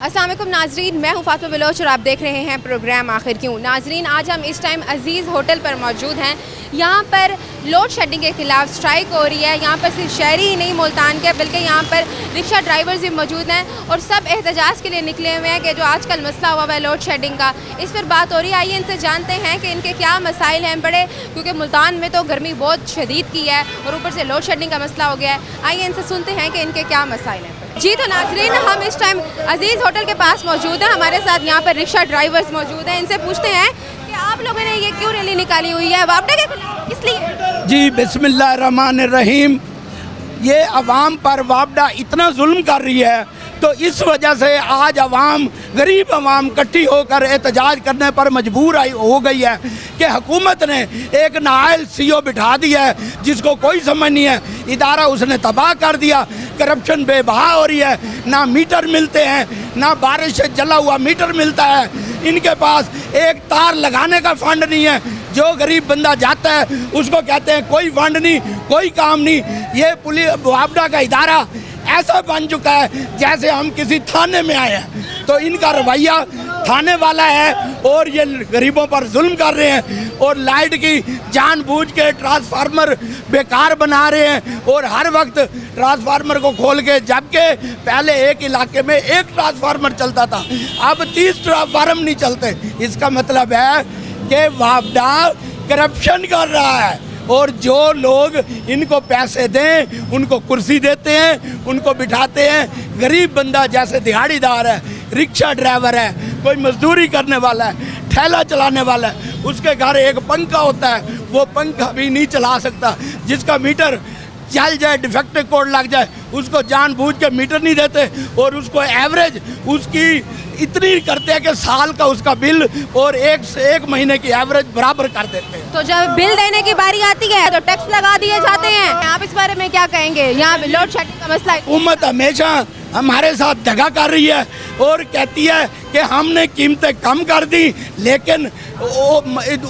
अस्सलाम वालेकुम नाजरीन, मैं हूँ फातिमा बलोच और आप देख रहे हैं प्रोग्राम आखिर क्यों। नाजरीन, आज हम इस टाइम अजीज़ होटल पर मौजूद हैं। यहाँ पर लोड शेडिंग के ख़िलाफ़ स्ट्राइक हो रही है। यहाँ पर सिर्फ शहरी ही नहीं मुल्तान के बल्कि यहाँ पर रिक्शा ड्राइवर्स भी मौजूद हैं और सब एहतजाज के लिए निकले हुए हैं कि जो आजकल मसला हुआ है लोड शेडिंग का, इस पर बात हो रही है। आइए इनसे जानते हैं कि इनके क्या मसाइल हैं बड़े, क्योंकि मुल्तान में तो गर्मी बहुत शदीद की है और ऊपर से लोड शेडिंग का मसला हो गया है। आइए इनसे सुनते हैं कि इनके क्या मसाइल हैं। जी तो नाजरीन, हम इस टाइम अजीज़ होटल के पास मौजूद हैं। हमारे साथ यहाँ पर रिक्शा ड्राइवर्स मौजूद हैं। इनसे पूछते हैं कि आप लोगों ने ये क्यों रैली निकाली हुई है, वापडा के खिलाफ, किस लिए? जी बिस्मिल्लाहिर्रहमानिर्रहीम। ये अवाम पर वापडा इतना जुल्म कर रही है तो इस वजह से आज अवाम, गरीब अवाम इकट्ठी होकर एहतजाज करने पर मजबूर हो गई है कि हुकूमत ने एक नाअहल CEO बिठा दिया है जिसको कोई समझ नहीं है। इदारा उसने तबाह कर दिया, करप्शन बेबहा हो रही है, ना मीटर मिलते हैं, ना बारिश से जला हुआ मीटर मिलता है। इनके पास एक तार लगाने का फंड नहीं है। जो गरीब बंदा जाता है उसको कहते हैं कोई फंड नहीं, कोई काम नहीं। ये पुलिस वापडा का इदारा ऐसा बन चुका है जैसे हम किसी थाने में आए हैं। तो इनका रवैया थाने वाला है और ये गरीबों पर जुल्म कर रहे हैं और लाइट की जानबूझ के ट्रांसफार्मर बेकार बना रहे हैं और हर वक्त ट्रांसफार्मर को खोल के, जबकि पहले एक इलाके में एक ट्रांसफार्मर चलता था, अब 30 ट्रांसफार्मर नहीं चलते। इसका मतलब है कि वापडा करप्शन कर रहा है और जो लोग इनको पैसे दें उनको कुर्सी देते हैं, उनको बिठाते हैं। गरीब बंदा जैसे दिहाड़ीदार है, रिक्शा ड्राइवर है, कोई मजदूरी करने वाला है, ठेला चलाने वाला है, उसके घर एक पंखा होता है, वो पंखा भी नहीं चला सकता। जिसका मीटर चल जाए, डिफेक्टिव कोड लग जाए, उसको जानबूझ के मीटर नहीं देते और उसको एवरेज उसकी इतनी करते हैं कि साल का उसका बिल और एक महीने की एवरेज बराबर कर देते हैं। तो जब बिल देने की बारी आती है तो टैक्स लगा दिए जाते हैं। आप इस बारे में क्या कहेंगे? यहाँ लोड शेडिंग का मसला, हुकूमत हमेशा हमारे साथ दगा कर रही है और कहती है कि हमने कीमतें कम कर दी, लेकिन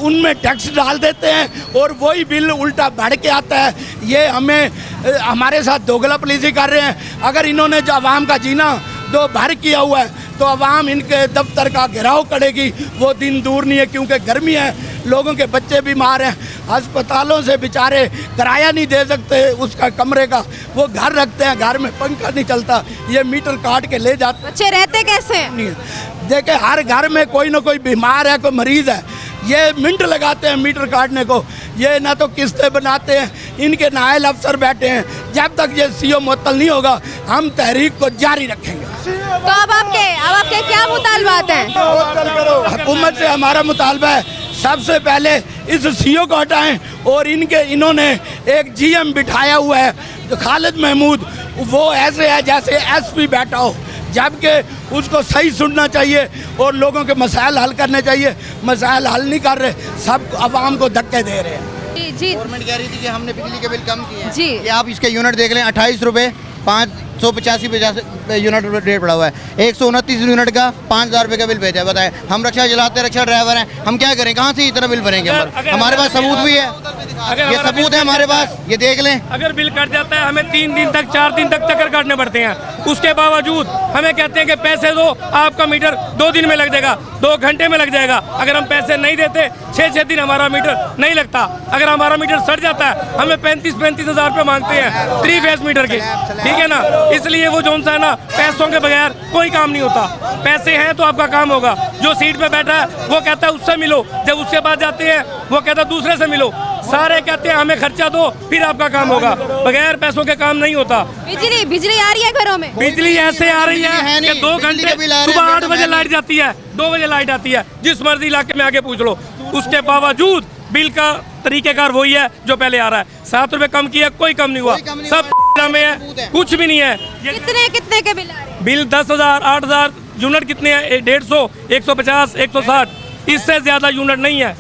उनमें टैक्स डाल देते हैं और वही बिल उल्टा बढ़ के आता है। ये हमारे साथ दोगलापलीसी कर रहे हैं। अगर इन्होंने जो आवाम का जीना दो भर किया हुआ है तो आवाम इनके दफ्तर का घेराव करेगी। वो दिन दूर नहीं है क्योंकि गर्मी है, लोगों के बच्चे बीमार हैं, अस्पतालों से बेचारे किराया नहीं दे सकते उसका कमरे का, वो घर रखते हैं, घर में पंखा नहीं चलता, ये मीटर काट के ले जाते। बच्चे रहते कैसे हैं? देखे हर घर में कोई ना कोई बीमार है, कोई मरीज़ है, ये मिनट लगाते हैं मीटर काटने को। ये ना तो किस्तें बनाते हैं, इनके नाअहल अफसर बैठे हैं। जब तक ये CEO मुअत्तल नहीं होगा हम तहरीक को जारी रखेंगे। तो अब आपके क्या मुतालबात हैं? हुकूमत से हमारा मुतालबा है सबसे पहले इस CEO को हटाएं और इन्होंने एक GM बिठाया हुआ है जो खालिद महमूद, वो ऐसे है जैसे SP बैठा हो, जबकि उसको सही सुनना चाहिए और लोगों के मसाइल हल करने चाहिए। मसाइल हल नहीं कर रहे, सब आवाम को धक्के दे रहे हैं। जी गवर्नमेंट कह रही थी कि हमने बिजली के बिल कम किए हैं। जी, कि आप इसके यूनिट देख लें, 28 रुपये 585 यूनिट रेट पड़ा हुआ है। 129 यूनिट का 5000 रुपये का बिल भेजा है। बताएं, हम रिक्शा चलाते, रिक्शा ड्राइवर हैं, हम क्या करें? कहाँ से इतना बिल भरेंगे? हमारे पास सबूत भी है, ये सबूत है हमारे पास, ये देख लें। अगर बिल कट जाता है हमें 3 दिन तक 4 दिन तक चक्कर काटने पड़ते हैं। उसके बावजूद हमें कहते हैं कि पैसे दो, आपका मीटर 2 दिन में लग जाएगा, 2 घंटे में लग जाएगा। अगर हम पैसे नहीं देते 6-6 दिन हमारा मीटर नहीं लगता। अगर हमारा मीटर सड़ जाता है हमें 35-35 हज़ार रुपये मांगते हैं 3 फेस मीटर के, ठीक है ना। इसलिए वो जो सा है ना, पैसों के बगैर कोई काम नहीं होता। पैसे हैं तो आपका काम होगा। जो सीट पे बैठा है वो कहता है उससे मिलो, जब उसके पास जाते हैं वो कहता है दूसरे से मिलो। सारे कहते हैं हमें खर्चा दो फिर आपका काम होगा, बगैर पैसों के काम नहीं होता। बिजली आ रही है घरों में? बिजली ऐसे आ रही है कि 2 घंटे, सुबह 8 बजे लाइट जाती है, 2 बजे लाइट आती है, जिस मर्जी इलाके में आके पूछ लो। उसके बावजूद बिल का तरीकेकार वही है जो पहले आ रहा है। 7 रुपए कम किया, कोई कम नहीं हुआ, सब में है, कुछ भी नहीं है। कितने के बिल आ रहे हैं? बिल 10,000, 8,000 यूनिट कितने हैं? 150, 150, 160, इससे ज्यादा यूनिट नहीं है।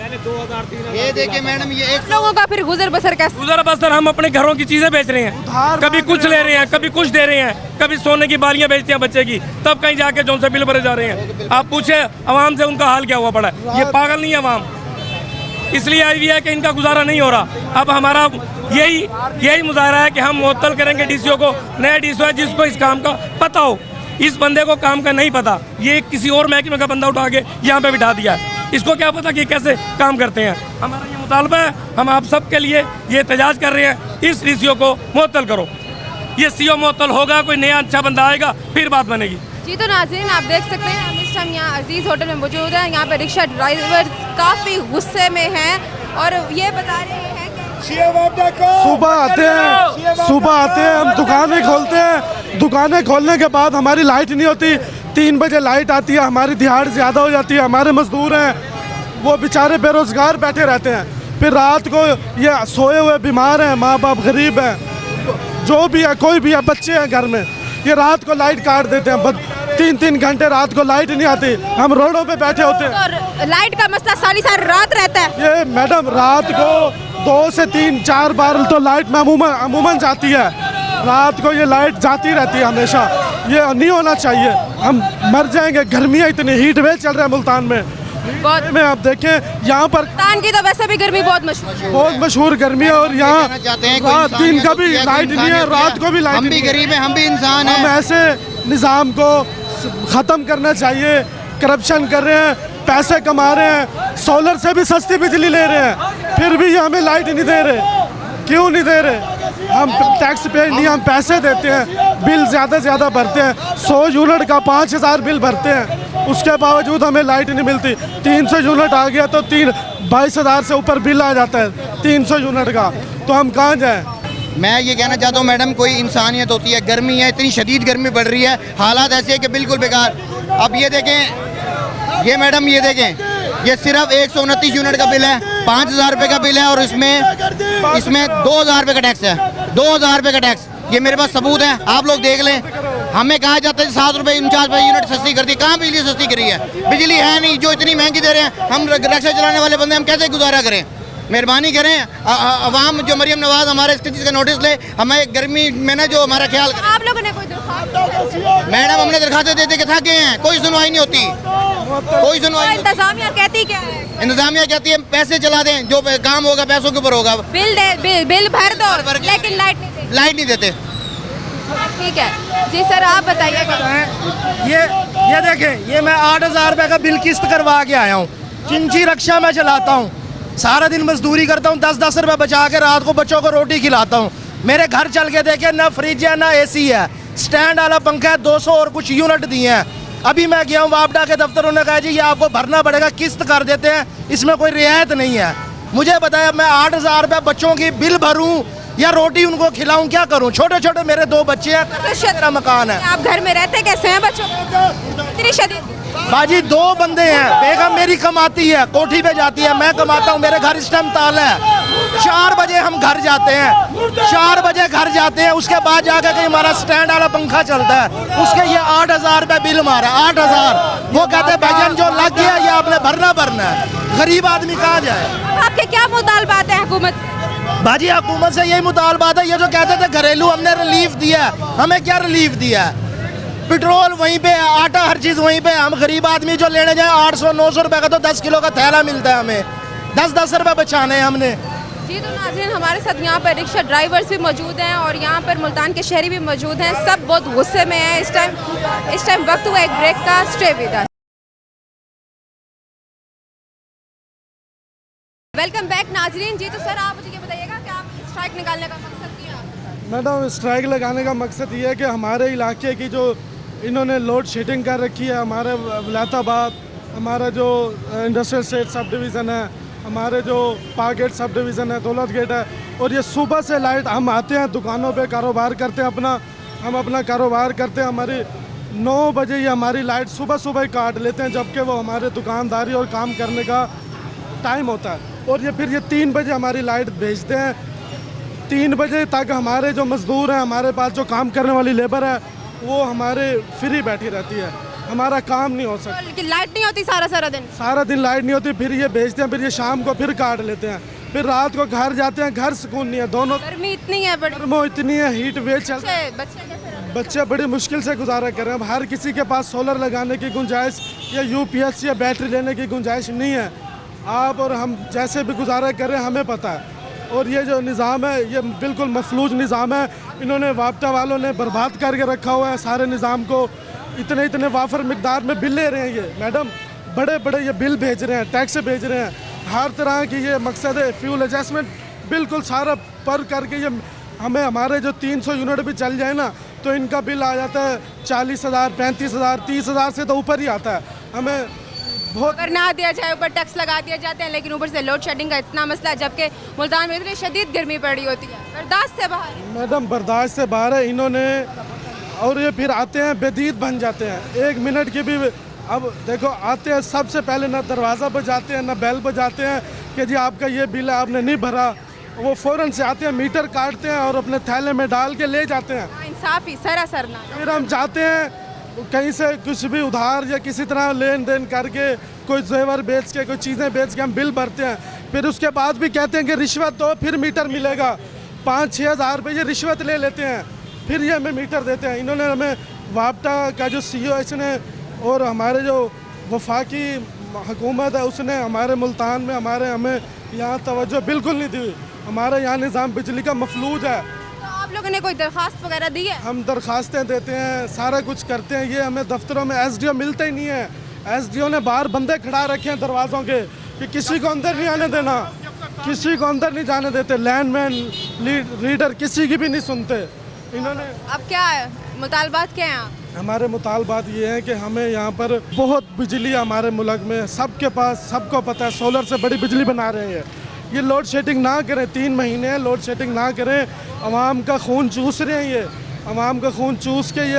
ये देखिए मैडम, ये एक लोगों का फिर गुजर बसर कैसे? गुजर बसर हम अपने घरों की चीजें बेच रहे हैं, कभी कुछ ले रहे हैं, कभी कुछ दे रहे हैं, कभी सोने की बालियां बेचते हैं बच्चे की, तब कहीं जाके जो से बिल भरे जा रहे हैं। आप पूछे अवाम से उनका हाल क्या हुआ पड़ा है। ये पागल नहीं है अवाम, इसलिए आई हुई है कि इनका गुजारा नहीं हो रहा। अब हमारा यही मुजाहरा है कि हम मुअत्तल करेंगे DCO को। नया DCO है जिसको इस काम का पता हो, इस बंदे को काम का नहीं पता, ये किसी और महकमे का बंदा उठा के यहाँ पे बिठा दिया है। इसको क्या पता कि कैसे काम करते हैं। हमारा ये मुतालबा है, हम आप सब के लिए ये एहतजाज कर रहे हैं, इस सीओ को मुअत्तल करो। ये सीओ मुअत्तल होगा, कोई नया अच्छा बंदा आएगा, फिर बात बनेगी। जी तो नाज़रीन आप देख सकते हैं हम इस टाइम यहाँ अजीज़ होटल में मौजूद हैं। यहाँ पे रिक्शा ड्राइवर काफ़ी गुस्से में हैं और ये बता रहे हैं सुबह आते हैं हम दुकानें खोलते हैं, दुकानें खोलने के बाद हमारी लाइट नहीं होती, 3 बजे लाइट आती है, हमारी दिहाड़ ज़्यादा हो जाती है, हमारे मजदूर हैं वो बेचारे बेरोज़गार बैठे रहते हैं, फिर रात को ये सोए हुए बीमार हैं, माँ बाप गरीब हैं, जो भी है कोई भी है, बच्चे हैं घर में, ये रात को लाइट काट देते हैं, 3-3 घंटे रात को लाइट नहीं आती, हम रोडों पे बैठे होते हैं। और लाइट का मसला सारी रात रहता है। ये मैडम रात को 2 से 3-4 बार तो लाइट में अमूमन जाती है, रात को ये लाइट जाती रहती है हमेशा, ये नहीं होना चाहिए, हम मर जाएंगे। गर्मियाँ इतनी, हीट वेव चल रहा है मुल्तान में बहुत आप देखें यहाँ पर मुल्तान की तो वैसे भी गर्मी बहुत मशहूर, बहुत मशहूर गर्मी है और यहाँ चाहते हैं रात दिन का भी लाइट नहीं है, रात को भी लाइट हम भी गरीब हैं, हम भी इंसान हैं। हम ऐसे निज़ाम को ख़त्म करना चाहिए। करप्शन कर रहे हैं, पैसे कमा रहे हैं, सोलर से भी सस्ती बिजली ले रहे हैं, फिर भी ये हमें लाइट नहीं दे रहे। क्यों नहीं दे रहे? हम टैक्स पे नहीं, हम पैसे देते हैं, बिल ज़्यादा से ज़्यादा भरते हैं, 100 यूनिट का 5000 बिल भरते हैं, उसके बावजूद हमें लाइट नहीं मिलती। 300 यूनिट आ गया तो 22,000 से ऊपर बिल आ जाता है 300 यूनिट का, तो हम कहाँ जाएँ? मैं ये कहना चाहता हूँ मैडम, कोई इंसानियत होती है, गर्मी है, इतनी शदीद गर्मी बढ़ रही है, हालात ऐसे हैं कि बिल्कुल बेकार। अब ये देखें, ये मैडम ये देखें, ये सिर्फ 129 यूनिट का बिल है, 5,000 रुपये का बिल है और इसमें 2,000 रुपये का टैक्स है, 2,000 रुपये का टैक्स। ये मेरे पास सबूत है, आप लोग देख लें। हमें कहा जाता है 7 रुपये 49 पैसे यूनिट सस्ती कर दी, कहाँ बिजली सस्ती करी है? बिजली है नहीं, जो इतनी महंगी दे रहे हैं, हम रिक्शा चलाने वाले बंदे हम कैसे गुजारा करें? मेहरबानी करें, अवाम जो मरियम नवाज हमारे इस चीज़ का नोटिस ले, हमें गर्मी में ना जो हमारा ख्याल करें। आप लोगों ने कोई दरख्वास्त? मैडम हमने दरखास्तें देते के थके हैं, कोई सुनवाई नहीं होती, कोई सुनवाई नहीं होती। इंतजामिया कहती क्या है? इंतजामिया कहती है पैसे चला दें, जो काम होगा पैसों के ऊपर होगा, बिल भर दो, लेकिन लाइट नहीं देते। ठीक है जी सर, आप बताइए। ये देखें, ये मैं 8,000 रुपये का बिल किस्त करवा के आया हूँ, चिंची रक्षा में चलाता हूँ, सारा दिन मजदूरी करता हूँ, 10-10 रुपये बचा के रात को बच्चों को रोटी खिलाता हूँ। मेरे घर चल के देखे, ना फ्रिज है ना एसी है, स्टैंड वाला पंखा है, 200 और कुछ यूनिट दिए हैं। अभी मैं गया हूँ वापडा के दफ्तर, उन्होंने कहा जी ये आपको भरना पड़ेगा, किस्त कर देते हैं, इसमें कोई रियायत नहीं है। मुझे बताया मैं 8,000 रुपये बच्चों की बिल भरूँ या रोटी उनको खिलाऊं, क्या करूं? छोटे छोटे मेरे 2 बच्चे हैं, मेरा मकान है। आप घर में रहते कैसे हैं बच्चों? इतनी शदीद बाजी 2 बंदे हैं, बेगम मेरी कमाती है, कोठी पे जाती है, मैं कमाता हूँ, मेरे घर इस टाइम ताला है। 4 बजे हम घर जाते हैं, 4 बजे घर जाते हैं, उसके बाद जाकर कहीं हमारा स्टैंड वाला पंखा चलता है, उसके ये 8,000 रुपये बिल मारा, 8,000। वो कहते हैं भाईजान जो लग गया ये आपने भरना है, गरीब आदमी कहाँ जाए? आपके क्या मुतालबात है हुकूमत? बाजी हुकूमत से यही मुतालबात है, ये जो कहते थे घरेलू हमने रिलीफ दिया, हमें क्या रिलीफ दिया है? पेट्रोल वहीं पे है, आटा हर चीज़ वहीं पे है, हम गरीब आदमी जो लेने जाए 800-900 रुपये का तो 10 किलो का थैला मिलता है, हमें 10-10 रुपये बचाने हैं हमने। जी तो नाज़रीन हमारे साथ यहाँ पर रिक्शा ड्राइवर्स भी मौजूद हैं और यहाँ पर मुल्तान के शहरी भी मौजूद हैं, सब बहुत गुस्से में हैं इस टाइम वक्त हुआ एक ब्रेक का। Stay with us. Welcome back नाजरीन। जी तो सर आप मुझे ये बताइएगा कि आप स्ट्राइक निकालने का मकसद क्या है? मैडम स्ट्राइक लगाने का मकसद ये है कि हमारे इलाके की जो इन्होंने लोड शेडिंग कर रखी है, हमारे वलायताबाद, हमारा जो इंडस्ट्रियल स्टेट सब डिवीज़न है, हमारे जो पार्क गेट सब डिवीज़न है, दौलत गेट है, और ये सुबह से लाइट हम आते हैं दुकानों पे कारोबार करते हैं हम अपना कारोबार करते हैं, हमारी 9 बजे ये हमारी लाइट सुबह ही काट लेते हैं, जबकि वो हमारे दुकानदारी और काम करने का टाइम होता है, और ये फिर 3 बजे हमारी लाइट भेजते हैं, 3 बजे तक हमारे जो मज़दूर हैं, हमारे पास जो काम करने वाली लेबर है, वो हमारे फ्री बैठी रहती है, हमारा काम नहीं हो सकता। लेकिन लाइट नहीं होती सारा दिन लाइट नहीं होती, फिर ये भेजते हैं, फिर ये शाम को फिर काट लेते हैं, फिर रात को घर जाते हैं, घर सुकून नहीं है। दोनों गर्मी इतनी है, गर्मी इतनी है, हीट वेव चल, बच्चे बड़ी मुश्किल से गुजारा कर रहे हैं। अब हर किसी के पास सोलर लगाने की गुंजाइश या UPS या बैटरी लेने की गुंजाइश नहीं है। आप और हम जैसे भी गुजारा कर रहे हैं हमें पता है, और ये जो निज़ाम है ये बिल्कुल मफलूज निज़ाम है, इन्होंने वापटा वालों ने बर्बाद करके रखा हुआ है सारे निज़ाम को। इतने इतने वाफर मिकदार में बिल ले रहे हैं ये मैडम, बड़े बड़े ये बिल भेज रहे हैं, टैक्स भेज रहे हैं, हर तरह की ये मकसद है। फ्यूल एडजस्टमेंट बिल्कुल सारा पर करके ये हमें हमारे जो 300 यूनिट भी चल जाए ना तो इनका बिल आ जाता है 40,000, 35,000, 30,000 से तो ऊपर ही आता है। हमें बहुत अगर ना दिया जाए, ऊपर टैक्स लगा दिया जाते हैं, लेकिन ऊपर से लोड शेडिंग का इतना मसला है, जबकि मुल्तान में इतनी शदीद गर्मी पड़ी होती है, बर्दाश्त से बाहर है। मैडम बर्दाश्त से बाहर है इन्होंने। और ये फिर आते हैं बेदीद बन जाते हैं, 1 मिनट की भी। अब देखो आते हैं सबसे पहले ना दरवाज़ा बजाते हैं ना बैल बजाते हैं कि जी आपका ये बिल है आपने नहीं भरा। वो फ़ौरन से आते हैं, मीटर काटते हैं और अपने थैले में डाल के ले जाते हैं। इंसाफ ही सरासर ना। फिर हम जाते हैं कहीं से कुछ भी उधार या किसी तरह लेन देन करके, कोई जेवर बेच के, कोई चीज़ें बेच के हम बिल भरते हैं। फिर उसके बाद भी कहते हैं कि रिश्वत दो फिर मीटर मिलेगा। 5-6 हज़ार रुपये ये रिश्वत ले लेते हैं, फिर ये हमें मीटर देते हैं। इन्होंने हमें वापटा का जो CEO इसने और हमारे जो वफाकी हुकूमत है उसने हमारे मुल्तान में हमें यहाँ तवज्जो बिल्कुल नहीं दी। हमारे यहाँ निज़ाम बिजली का मफलूज है। तो आप लोगों ने कोई दरख्वास्त वगैरह दी है? हम दरखास्तें देते हैं, सारा कुछ करते हैं, ये हमें दफ्तरों में SDO मिलते ही नहीं है। SDO ने बाहर बंदे खड़ा रखे हैं दरवाज़ों के कि किसी को अंदर नहीं आने देना, किसी को अंदर नहीं जाने देते। लैंडमैन रीडर किसी की भी नहीं सुनते इन्होंने। अब क्या है मुतालबात क्या हैं? हमारे मुतालबात ये हैं कि हमें यहाँ पर बहुत बिजली हमारे मुल्क में सबके पास, सबको पता है सोलर से बड़ी बिजली बना रहे हैं। ये लोड शेडिंग ना करें, 3 महीने लोड शेडिंग ना करें। आवाम का खून चूस रहे हैं ये, आवाम का खून चूस के ये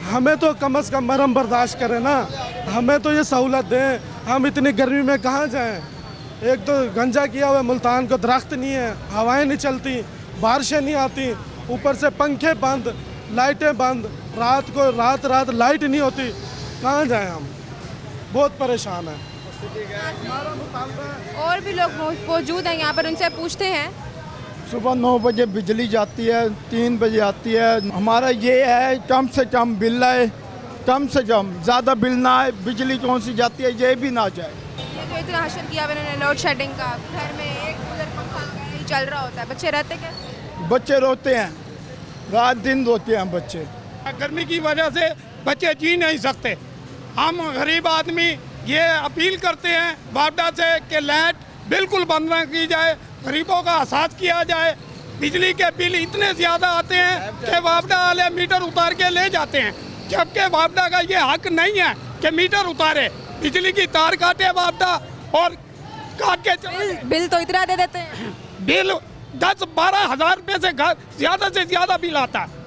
हमें तो कम अज़ कम मरम बर्दाश्त करें ना, हमें तो ये सहूलत दें। हम इतनी गर्मी में कहाँ जाएं? एक तो गंजा किया हुआ मुल्तान को, दरख्त नहीं है, हवाएं नहीं चलती, बारिशें नहीं आती, ऊपर से पंखे बंद, लाइटें बंद, रात को रात लाइट नहीं होती, कहाँ जाएं हम? बहुत परेशान हैं। और भी लोग मौजूद हैं यहाँ पर, उनसे पूछते हैं। सुबह 9 बजे बिजली जाती है, 3 बजे आती है। हमारा ये है कम से कम बिल आए, कम से कम, ज़्यादा बिल ना आए। बिजली कौन सी जाती है ये भी ना जाए। ये जो इतना हशर किया उन्होंने लोड शेडिंग का, घर में एक कूलर पंखा नहीं चल रहा होता है, बच्चे रहते कैसे? बच्चे रोते हैं, रात दिन रोते हैं बच्चे। गर्मी की वजह से बच्चे जी नहीं सकते। हम गरीब आदमी ये अपील करते हैं वापडा से कि लाइट बिल्कुल बंद न की जाए, गरीबों का एहसास किया जाए। बिजली के बिल इतने ज़्यादा आते हैं कि वापडा वाले मीटर उतार के ले जाते हैं, जबकि वापडा का ये हक नहीं है कि मीटर उतारे। बिजली की तार काटे वापडा और काट के बिल तो इतना दे देते हैं। बिल 10-12 हज़ार रुपये से ज़्यादा बिल आता है।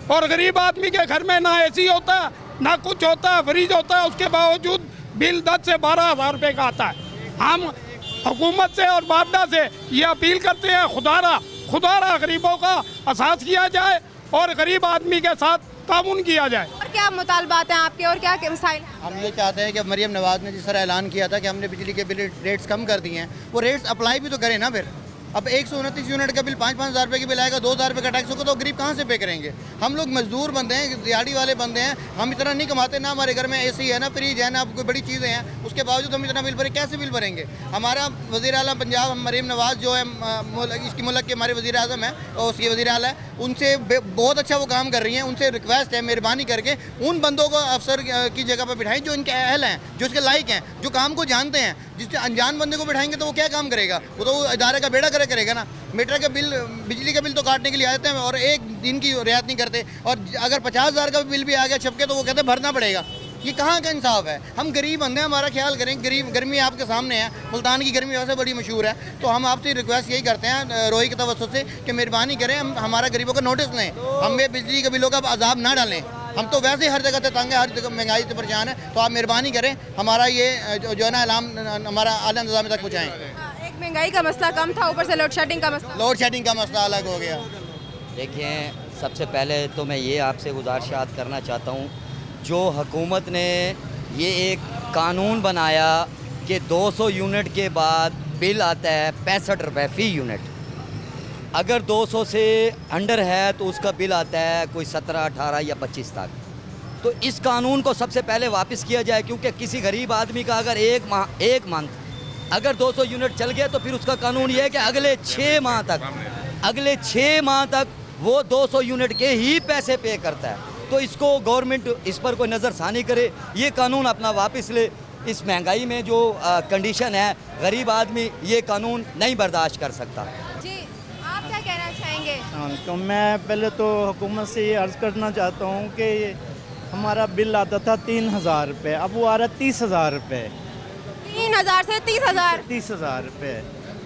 और गरीब आदमी के घर में ना AC होता है, ना कुछ होता है, फ्रिज होता है, उसके बावजूद बिल 10 से 12 हज़ार रुपये का आता है। हम हुकूमत से और वापडा से ये अपील करते हैं, खुदारा गरीबों का एहसास किया जाए और गरीब आदमी के साथ ताउन किया जाए। और क्या मुतालबात हैं आपके, और क्या मसाइल हैं? हम ये चाहते हैं कि मरियम नवाज़ ने जिस तरह ऐलान किया था कि हमने बिजली के बिल रेट्स कम कर दिए हैं, वो रेट्स अप्लाई भी तो करें ना। फिर अब 129 यूनिट का बिल 5-5 हज़ार रुपये की बिल आएगा, 2 हज़ार रुपये का टैक्स होगा, तो गरीब कहाँ से पे करेंगे? हम लोग मजदूर बंदे हैं, दिहाड़ी वाले बंदे हैं, हम इतना नहीं कमाते ना, हमारे घर में AC है ना, फ्रिज है ना, कोई बड़ी चीज़ें हैं, उसके बावजूद हम इतना बिल भरें, कैसे बिल भरेंगे? हमारा वज़ीर आला पंजाब मरियम नवाज़ जो है, इसकी मुल्क के हमारे वज़ीर आज़म है और उसकी वज़ीर आला है, उनसे बहुत अच्छा वो काम कर रही हैं। उनसे रिक्वेस्ट है, मेहरबानी करके उन बंदों को अफसर की जगह पर बिठाएं जो इनके अहल हैं, जो इसके लायक हैं, जो काम को जानते हैं। जिससे अनजान बंदे को बिठाएंगे तो वो क्या काम करेगा? वो तो इदारे का बेड़ा करेगा ना। मीटर का बिल, बिजली का बिल तो काटने के लिए आते हैं और एक दिन की रियायत नहीं करते। और अगर 50 हज़ार का बिल भी आ गया छपके तो वो कहते हैं भरना पड़ेगा। ये कहाँ का इंसाफ है? हम गरीब बंदे हैं, हमारा ख्याल करें। गर्मी आपके सामने है, मुल्तान की गर्मी वैसे बड़ी मशहूर है, तो हम आपसे रिक्वेस्ट यही करते हैं रोई के तवज्जुह से कि मेहरबानी करें, हम हमारा गरीबों का नोटिस लें, हमें बिजली के बिलों का अजाब ना डालें। हम तो वैसे ही हर जगह से तंग है, हर जगह महंगाई से परेशान है, तो आप मेहरबानी करें हमारा ये जो है ना ऐलान हमारा आला इंतज़ाम तक पहुँचाएँ। एक महंगाई का मसला कम था, ऊपर से लोड शेडिंग का मसला। लोड शेडिंग का मसला अलग हो गया। देखिए, सबसे पहले तो मैं ये आपसे गुजारिशात करना चाहता हूँ, जो हुकूमत ने ये एक कानून बनाया कि 200 यूनिट के बाद बिल आता है 65 रुपये फ़ी यूनिट। अगर 200 से अंडर है तो उसका बिल आता है कोई 17, 18 या 25 तक। तो इस कानून को सबसे पहले वापस किया जाए, क्योंकि किसी गरीब आदमी का अगर एक मंथ अगर 200 यूनिट चल गया तो फिर उसका कानून ये है कि अगले 6 माह तक वो 200 यूनिट के ही पैसे पे करता है। तो इसको गवर्नमेंट इस पर कोई नज़रसानी करे, ये कानून अपना वापस ले। इस महंगाई में जो कंडीशन है, गरीब आदमी ये कानून नहीं बर्दाश्त कर सकता। जी, आप क्या कहना चाहेंगे? हाँ, तो मैं पहले तो हुकूमत से ये अर्ज़ करना चाहता हूँ कि हमारा बिल आता था 3,000 रुपये, अब वो आ रहा है 30,000 रुपये। 3,000 से 30,000? 30,000 रुपये।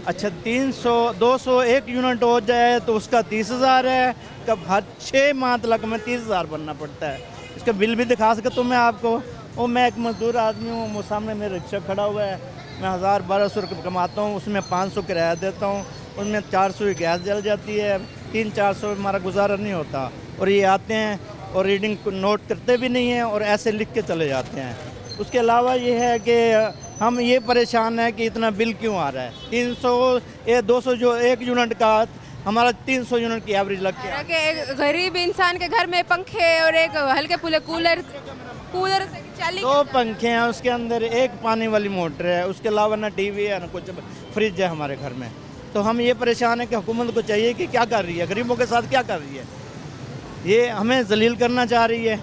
अच्छा, 201 यूनिट हो जाए तो उसका 30,000 है। कब हर 6 माह तक में 30,000 बनना पड़ता है। इसका बिल भी दिखा सकता हूँ मैं आपको। और मैं एक मजदूर आदमी हूँ, वो सामने मेरा रिक्शा खड़ा हुआ है, मैं 1,000-1,200 रुपये कमाता हूँ, उसमें 500 किराया देता हूँ, उसमें 400 की गैस जल जाती है, 300-400 हमारा गुजारा नहीं होता। और ये आते हैं और रीडिंग को नोट करते भी नहीं हैं और ऐसे लिख के चले जाते हैं। उसके अलावा ये है कि हम ये परेशान हैं कि इतना बिल क्यों आ रहा है। 200 जो 1 यूनिट का, हमारा 300 यूनिट की एवरेज लग के एक गरीब इंसान के घर में पंखे और एक हल्के फुल्के कूलर से चाली 2 पंखे हैं, उसके अंदर एक पानी वाली मोटर है, उसके अलावा ना टीवी है ना कुछ, फ्रिज है हमारे घर में। तो हम ये परेशान है कि हुकूमत को चाहिए कि क्या कर रही है, गरीबों के साथ क्या कर रही है। ये हमें जलील करना चाह रही है,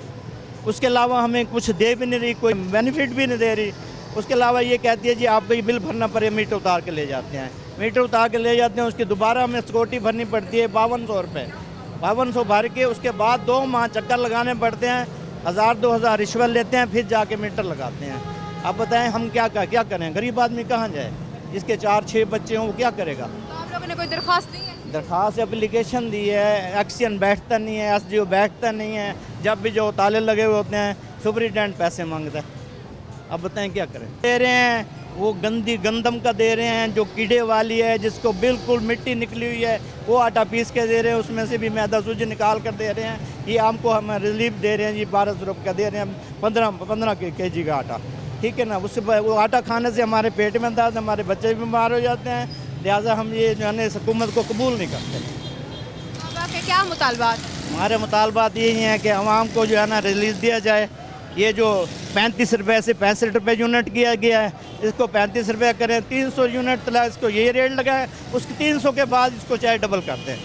उसके अलावा हमें कुछ दे भी नहीं रही, कोई बेनिफिट भी नहीं दे रही। उसके अलावा ये कहती है जी आपको ये बिल भरना पड़े, मीटर उतार के ले जाते हैं, मीटर उतार के ले जाते हैं, उसकी दोबारा हमें सिक्योरिटी भरनी पड़ती है 5200 रुपये। 5200 भर के उसके बाद 2 माह चक्कर लगाने पड़ते हैं, 1,000-2,000 रिश्वत लेते हैं, फिर जाके मीटर लगाते हैं। आप बताएं हम क्या करें, गरीब आदमी कहाँ जाए, जिसके 4-6 बच्चे हों वो क्या करेगा। तो आप लोगों ने कोई दरख्वास्त दी है? दरख्वास्त एप्लीकेशन दी है, एक्शन बैठता नहीं है, SDO बैठता नहीं है, जब भी जो ताले लगे हुए होते हैं सुपरिटेंडेंट पैसे मांगता है। अब बताएं क्या करें। दे रहे हैं वो गंदी गंदम का दे रहे हैं जो कीड़े वाली है, जिसको बिल्कुल मिट्टी निकली हुई है, वो आटा पीस के दे रहे हैं, उसमें से भी मैदा सूजी निकाल कर दे रहे हैं। ये हमको हम रिलीफ दे रहे हैं जी, 1200 रुपये का दे रहे हैं, 15 kg का आटा, ठीक है ना। उससे वो आटा खाने से हमारे पेट में दर्द, हमारे बच्चे भी बीमार हो जाते हैं, लिहाजा हम ये जो है ना इस हुकूमत को कबूल नहीं करते। अब आपके क्या मुतालबात? हमारे मुतालबात यही हैं कि आवाम को जो है ना रिलीज दिया जाए। ये जो 35 रुपये से 65 रुपये यूनिट किया गया है, इसको 35 रुपये करें, 300 यूनिट तला इसको ये रेट लगाए, उसके 300 के बाद इसको चाहे डबल करते हैं,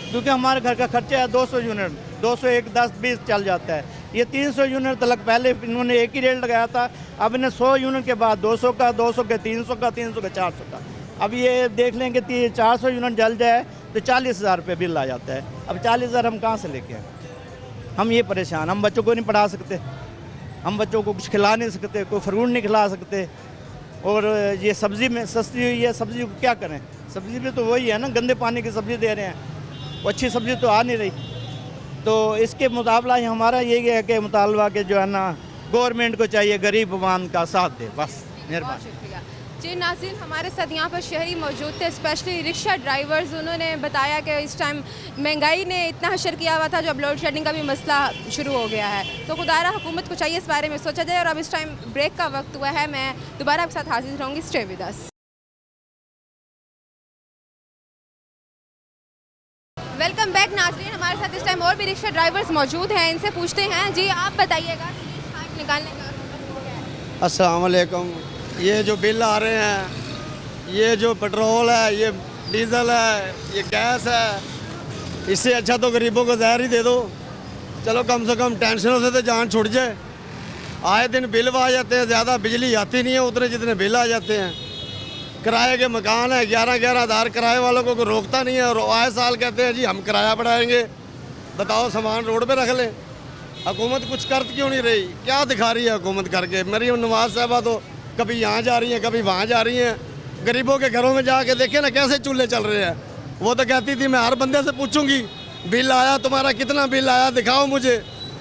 क्योंकि हमारे घर का खर्चा है 200 यूनिट, 201, 10, 20 चल जाता है। ये 300 यूनिट तक पहले इन्होंने एक ही रेट लगाया था, अब इन्हें 100 यूनिट के बाद 200 का, 200 के 300 का, 300 के 400 का। अब ये देख लें कि 400 यूनिट जल जाए तो 40,000 रुपये बिल आ जाता है। अब 40,000 हम कहाँ से लेके आए? हम ये परेशान, हम बच्चों को नहीं पढ़ा सकते, हम बच्चों को कुछ खिला नहीं सकते, कोई फ्रूट नहीं खिला सकते। और ये सब्ज़ी में सस्ती हुई है, सब्ज़ी को क्या करें, सब्ज़ी भी तो वही है ना, गंदे पानी की सब्ज़ी दे रहे हैं, वो अच्छी सब्ज़ी तो आ नहीं रही। तो इसके मुकाबला हमारा यही है कि मुतालबा के जो है ना गवर्नमेंट को चाहिए गरीब अवाम का साथ दे, बस। मेहरबानी। शुक्रिया जी। नाज़रीन, हमारे साथ यहाँ पर शहरी मौजूद थे, स्पेशली रिक्शा ड्राइवर्स। उन्होंने बताया कि इस टाइम महंगाई ने इतना हशर किया हुआ था, जो अब लोड शेडिंग का भी मसला शुरू हो गया है। तो खुदारा हुकूमत को चाहिए इस बारे में सोचा जाए। और अब इस टाइम ब्रेक का वक्त हुआ है, मैं दोबारा आपके साथ हाजिर रहूँगी। Stay with us. Welcome back नाज़रीन, हमारे साथ इस टाइम और भी रिक्शा ड्राइवर्स मौजूद हैं, इनसे पूछते हैं। जी, आप बताइएगा निकालने का अस्सलाम वालेकुम। ये जो बिल आ रहे हैं, ये जो पेट्रोल है, ये डीज़ल है, ये गैस है, इससे अच्छा तो गरीबों को ज़हर ही दे दो, चलो कम से कम टेंशनों से तो जान छूट जाए। आए दिन बिल आ जाते हैं, ज़्यादा बिजली आती नहीं है उतने जितने बिल आ जाते हैं। किराए के मकान है, 11-11 हज़ार किराए वालों को कोई रोकता नहीं है, और आए साल कहते हैं जी हम किराया बढ़ाएंगे। बताओ, सामान रोड पे रख लें। हुकूमत कुछ कर क्यों नहीं रही, क्या दिखा रही है हुकूमत करके? मरीम नवाज साहबा तो कभी यहाँ जा रही हैं, कभी वहाँ जा रही हैं। गरीबों के घरों में जाके देखे ना कैसे चूल्हे चल रहे हैं। वो तो कहती थी मैं हर बंदे से पूछूंगी बिल आया तुम्हारा, कितना बिल आया दिखाओ मुझे।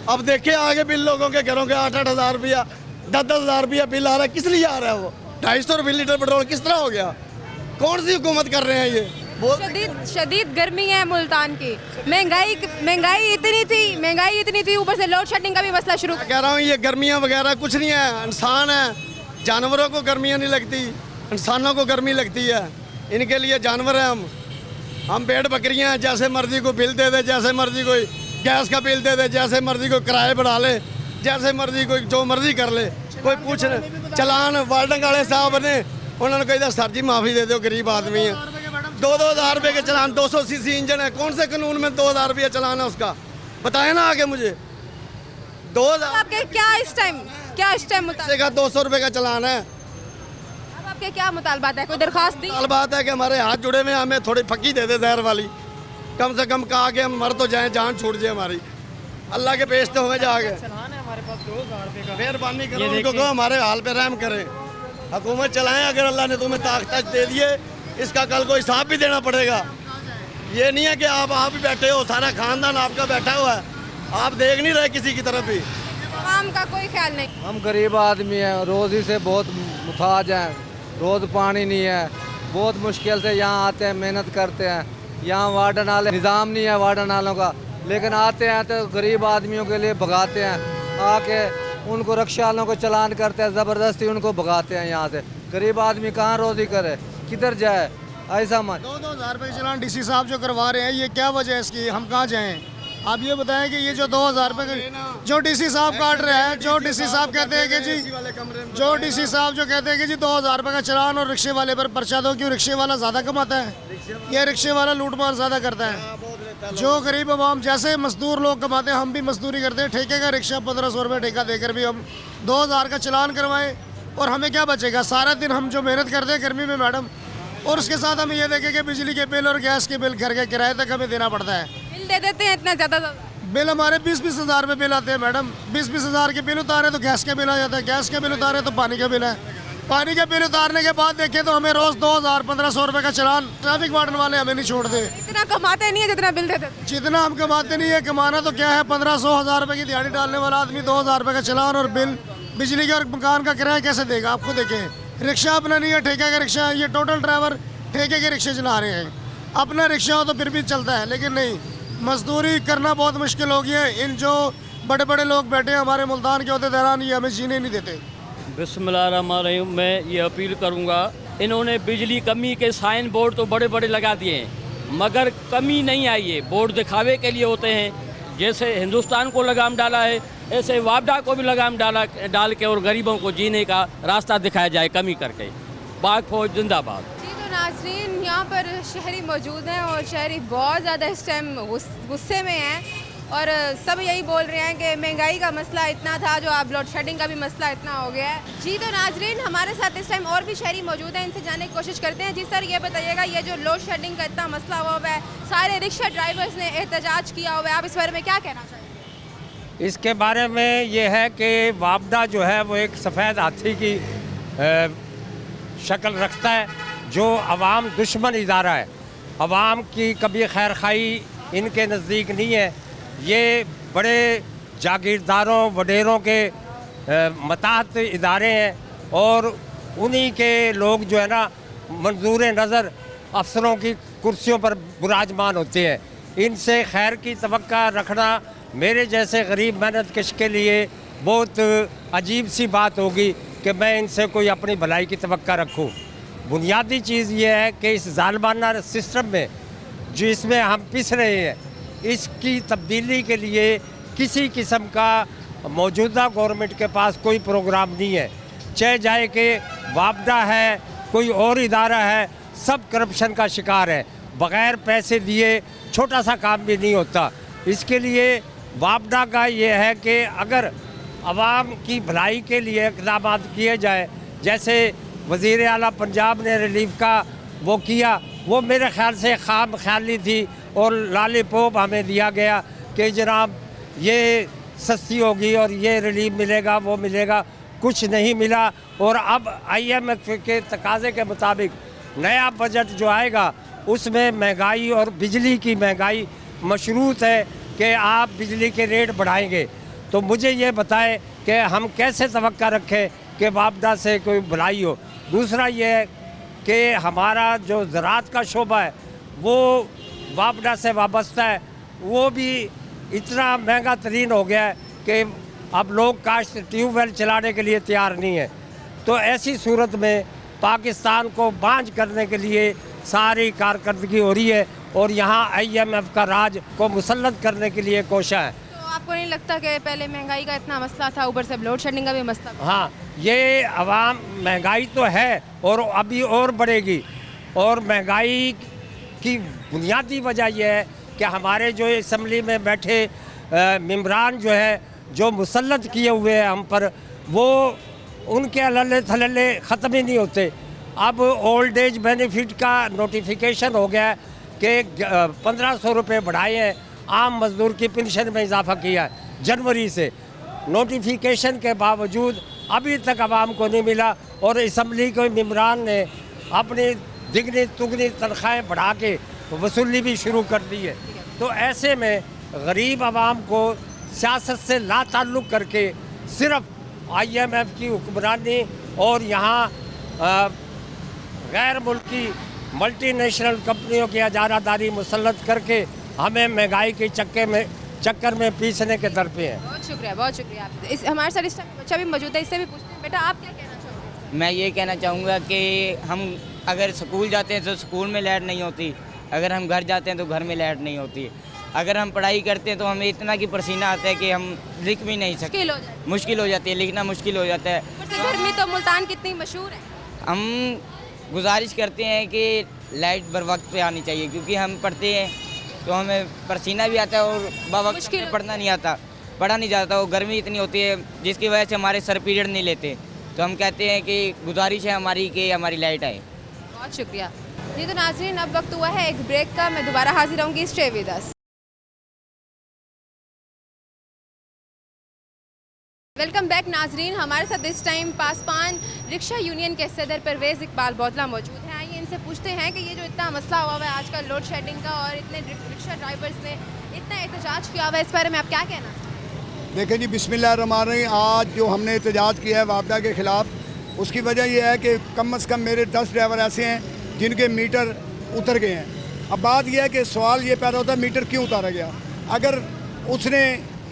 अब देखे आगे बिल लोगों के घरों के 8-8 हज़ार रुपया, 10-10 हज़ार रुपया बिल आ रहा है। किस लिए आ रहा है? वो 250 रुपये लीटर पेट्रोल किस तरह हो गया? कौन सी हुकूमत कर रहे हैं ये? शदीद गर्मी है मुल्तान की, महंगाई इतनी थी, ऊपर से लोड शेडिंग का भी मसला शुरू। कह रहा हूँ ये गर्मियाँ वगैरह कुछ नहीं है, इंसान है। जानवरों को गर्मियाँ नहीं लगती, इंसानों को गर्मी लगती है। इनके लिए जानवर हैं हम भेड़ बकरियाँ हैं। जैसे मर्जी को बिल दे दे, जैसे मर्जी कोई गैस का बिल दे दे, जैसे मर्जी कोई किराए बढ़ा ले, जैसे मर्जी कोई जो मर्जी कर ले, कोई पूछ चलान वार्डन वाले साहब ने उन्होंने कहा सर जी माफ़ी दे दो, गरीब आदमी है। 2-2 हज़ार रुपये के चलान, 200 cc इंजन है, कौन से कानून में 2 हज़ार रुपया चलान है उसका? बताए ना आगे मुझे। आपके क्या इस टाइम मुतालबा का 200 रुपये का चलान है। अब आपके क्या मुतालबात है, कोई दरख्वास्त दी? साल बात है कि हमारे हाथ जुड़े हुए, हमें थोड़ी फक्की दे दे जहर वाली, कम से कम कहा कि हम मर तो जाएं, जान छूट जाए हमारी, अल्लाह के पेश तो हुए जाके। मेहरबानी करो उनको कहो हमारे हाल पे रहम करें, हुकूमत चलाएं। अगर अल्लाह ने तुम्हें ताकत दे दिए, इसका कल को हिसाब भी देना पड़ेगा। ये नहीं है कि आप ही बैठे हो, सारा खानदान आपका बैठा हुआ है, आप देख नहीं रहे किसी की तरफ भी। आवाम का कोई ख्याल नहीं। हम गरीब आदमी हैं, रोज़ी से बहुत मुताज हैं, रोज़ पानी नहीं है, बहुत मुश्किल से यहाँ आते हैं, मेहनत करते हैं। यहाँ वार्डन वाले निज़ाम नहीं है वार्डन वालों का, लेकिन आते हैं तो गरीब आदमियों के लिए भगाते हैं, आके उनको रिक्शा वालों को चलान करते हैं, ज़बरदस्ती उनको भगाते हैं यहाँ से। गरीब आदमी कहाँ रोज़ी करे, किधर जाए? ऐसा मत 2-2 हज़ार रुपये चलान डीसी साहब जो करवा रहे हैं, ये क्या वजह है इसकी? हम कहाँ जाएं? आप ये बताएं कि ये जो 2,000 रुपये जो डीसी साहब काट रहे हैं, जो डीसी साहब कहते हैं कि जी, जो डीसी साहब जो कहते हैं कि जी 2,000 रुपये का चलान और रिक्शे वाले पर पर्चा दो, क्यों? रिक्शे वाला ज़्यादा कमाता है, ये रिक्शे वाला लूटमार ज़्यादा करता है। जो गरीब आवाम जैसे मजदूर लोग कमाते हैं, हम भी मजदूरी करते हैं, ठेके का रिक्शा 1,500 रुपये ठेका देकर भी हम 2,000 का चलान करवाएं, और हमें क्या बचेगा? सारा दिन हम जो मेहनत करते हैं गर्मी में मैडम, और उसके साथ हम ये देखें कि बिजली के बिल और गैस के बिल, घर के किराए तक हमें देना पड़ता है। बिल दे देते हैं इतना ज़्यादा? बिल हमारे 20-20 हज़ार रुपये बिल आते हैं मैडम। 20-20 हज़ार के बिल उतारे तो गैस का बिल आ जाता है, गैस के बिल उतारे तो पानी का बिल है, पानी के बिल उतारने के बाद देखें तो हमें रोज़ 2,000-1,500 रुपये का चलान ट्रैफिक वार्डन वाले हमें नहीं छोड़ दे। इतना कमाते नहीं है जितना बिल देते। जितना हम कमाते नहीं है, कमाना तो क्या है, 1500-1000 रुपये की दिहाड़ी डालने वाला आदमी 2,000 रुपये का चलान और बिल बिजली का और मकान का किराया कैसे देगा? आप खुद देखें, रिक्शा अपना नहीं है, ठेके का रिक्शा है, ये टोटल ड्राइवर ठेके के रिक्शे चला रहे हैं। अपना रिक्शा हो तो फिर भी चलता है, लेकिन नहीं, मजदूरी करना बहुत मुश्किल हो गया है। इन जो बड़े बड़े लोग बैठे हैं हमारे मुल्तान के अहदेदारान, ये हमें जीने नहीं देते। बिस्मिल्लाहिर्रहमानिर्रहीम, मैं ये अपील करूंगा, इन्होंने बिजली कमी के साइन बोर्ड तो बड़े बड़े लगा दिए हैं, मगर कमी नहीं आई है। बोर्ड दिखावे के लिए होते हैं, जैसे हिंदुस्तान को लगाम डाला है, ऐसे वापडा को भी लगाम डाल के और गरीबों को जीने का रास्ता दिखाया जाए कमी करके। पाक फौज जिंदाबाद। नाज़रीन, यहाँ पर शहरी मौजूद हैं और शहरी बहुत ज़्यादा इस टाइम गुस्से में हैं, और सब यही बोल रहे हैं कि महंगाई का मसला इतना था, जो अब लोड शेडिंग का भी मसला इतना हो गया है। जी तो नाज़रीन, हमारे साथ इस टाइम और भी शहरी मौजूद हैं, इनसे जानने की कोशिश करते हैं। जी सर, ये बताइएगा, ये जो लोड शेडिंग का इतना मसला हुआ है, सारे रिक्शा ड्राइवर्स ने एहतजाज किया हुआ है, आप इस बारे में क्या कहना चाहेंगे? इसके बारे में ये है कि वापडा जो है वो एक सफ़ेद हाथी की शक्ल रखता है, जो अवाम दुश्मन इदारा है। अवाम की कभी खैर खाई इनके नज़दीक नहीं है। ये बड़े जागीरदारों वडेरों के मताहत इदारे हैं, और उन्हीं के लोग जो है ना मंजूर नज़र अफसरों की कुर्सियों पर विराजमान होते हैं। इनसे खैर की तवक्का रखना मेरे जैसे गरीब मेहनत कश के लिए बहुत अजीब सी बात होगी कि मैं इनसे कोई अपनी भलाई की तवक्का रखूं। बुनियादी चीज़ ये है कि इस जालिमाना सिस्टम में जो इसमें हम पिस रहे हैं, इसकी तब्दीली के लिए किसी किस्म का मौजूदा गवर्नमेंट के पास कोई प्रोग्राम नहीं है। चाहे जाए कि वापडा है, कोई और इदारा है, सब करप्शन का शिकार है। बग़ैर पैसे दिए छोटा सा काम भी नहीं होता। इसके लिए वापडा का ये है कि अगर आवाम की भलाई के लिए इक़दाम किए जाए, जैसे वज़ीर आला पंजाब ने रिलीफ का वो किया, वो मेरे ख्याल से खाम ख्याली थी, और लॉलीपॉप हमें दिया गया कि जनाब ये सस्ती होगी और ये रिलीफ मिलेगा, वो मिलेगा, कुछ नहीं मिला। और अब IMF के तकाज़े के मुताबिक नया बजट जो आएगा उसमें महंगाई और बिजली की महंगाई मशरूत है कि आप बिजली के रेट बढ़ाएंगे। तो मुझे ये बताएं कि हम कैसे तवक्का रखें कि वापडा से कोई भलाई हो। दूसरा ये है कि हमारा जो ज़राअत का शोबा है वो वापडा से वाबस्ता है, वो भी इतना महंगा तरीन हो गया है कि अब लोग काश्त ट्यूबवेल चलाने के लिए तैयार नहीं है। तो ऐसी सूरत में पाकिस्तान को बांझ करने के लिए सारी कारकर्दगी हो रही है, और यहाँ IMF का राज को मुसल्लत करने के लिए कोशिश है। आपको नहीं लगता कि पहले महंगाई का इतना मसला था, ऊपर से लोड शेडिंग का भी मसला? हाँ, ये अवाम महंगाई तो है और अभी और बढ़ेगी। और महंगाई की बुनियादी वजह यह है कि हमारे जो असम्बली में बैठे मेंबरान जो है जो मुसल्लत किए हुए हैं हम पर, वो उनके अलल्ले थल्ले ख़त्म ही नहीं होते। अब ओल्ड एज बेनिफिट का नोटिफिकेशन हो गया है कि 1500 रुपये बढ़ाए हैं, आम मजदूर की पेंशन में इजाफा किया है जनवरी से। नोटिफिकेशन के बावजूद अभी तक आवाम को नहीं मिला और असम्बली के मेम्बरान ने अपनी दिगनी तुगनी तनख्वाहें बढ़ा के वसूली भी शुरू कर दी है। तो ऐसे में गरीब आवाम को सियासत से ला ताल्लुक़ करके सिर्फ IMF की हुक्मरानी और यहाँ गैर मुल्की मल्टीनेशनल कंपनियों की इजारादारी मुसल्लत करके हमें महंगाई के चक्कर में पीसने के दर पे है। बहुत शुक्रिया, बहुत शुक्रिया। इस हमारे साथ इस टाइम बच्चा भी मौजूद है, इससे भी पूछते हैं। बेटा, आप क्या कहना चाहोगे? मैं ये कहना चाहूँगा कि हम अगर स्कूल जाते हैं तो स्कूल में लाइट नहीं होती, अगर हम घर जाते हैं तो घर में लाइट नहीं होती, अगर हम पढ़ाई करते हैं तो हमें इतना कि पसीना आता है कि हम लिख भी नहीं सकते, मुश्किल हो जाती है, लिखना मुश्किल हो जाता है। गर्मी तो मुल्तान कितनी मशहूर है। हम गुजारिश करते हैं कि लाइट बर वक्त पे आनी चाहिए, क्योंकि हम पढ़ते हैं तो हमें पसीना भी आता है और बावक्त में पढ़ना नहीं आता, पढ़ा नहीं जाता। वो गर्मी इतनी होती है जिसकी वजह से हमारे सर पीरियड नहीं लेते। तो हम कहते हैं कि गुजारिश है हमारी कि हमारी लाइट आए। बहुत शुक्रिया जी। तो नाज़रीन, अब वक्त हुआ है एक ब्रेक का। मैं दोबारा हाजिर रहूँगी। Stay with us. Welcome back नाजरीन। हमारे साथ इस टाइम पासपान रिक्शा यूनियन के सदर परवेज़ इकबाल बोतला मौजूद हैं। आइए इनसे पूछते हैं कि ये जो इतना मसला हुआ है आजकल लोड शेडिंग का और इतने रिक्शा ड्राइवर्स ने इतना एहतजाज किया हुआ है, इस बारे में आप क्या कहना? देखें जी, बिस्मिल्लाहिर्रहमानिर्रहीम। आज जो हमने एहतजाज किया है वापडा के ख़िलाफ़, उसकी वजह यह है कि कम से कम मेरे 10 ड्राइवर ऐसे हैं जिनके मीटर उतर गए हैं। अब बात यह है कि सवाल ये पैदा होता है मीटर क्यों उतारा गया। अगर उसने